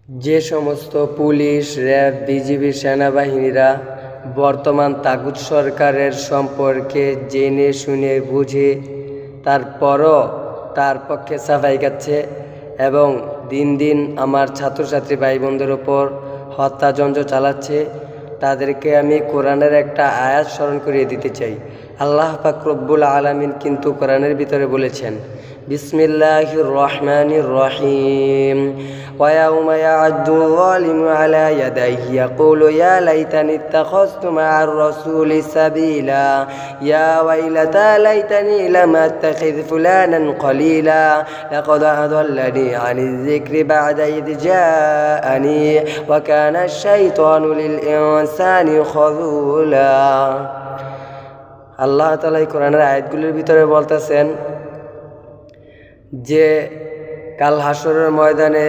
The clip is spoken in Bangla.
যে সমস্ত পুলিশ, র্যাব, বিজিবি, সেনাবাহিনীরা বর্তমান তাগুত সরকারের সম্পর্কে জেনে শুনে বুঝে তারপরও তার পক্ষে সাফাই গাচ্ছে এবং দিন দিন আমার ছাত্রছাত্রী ভাই বোনদের ওপর হত্যাযজ্ঞ চালাচ্ছে, তাদেরকে আমি কোরআনের একটা আয়াত স্মরণ করিয়ে দিতে চাই। আল্লাহ পাক রব্বুল আলামিন কিন্তু কোরআনের ভিতরে বলেছেন, বিসমিল্লাহির রহমানির রহিম, ওয়ায়াউমা ইয়া'আদ্দু যালিমু আলা ইয়াদাইহি ইয়াকুলু ইয়া লাইতানি ইত্তাখাযতু মা'আর রাসূলি সাবিলা ইয়া ওয়াইলাতা লাইতানি লাম আত্তাখিয ফুলানান খলিলা লাকাদ আদাল্লানি আনিয যিকরি বা'দা ইয জাআনি ওয়া কানা আশ-শাইতানু লিল ইনসানি খাযুলা। আল্লাহ তাআলা এই কোরআনের আয়াতগুলির ভিতরে বলতেছেন যে কাল হাসরের ময়দানে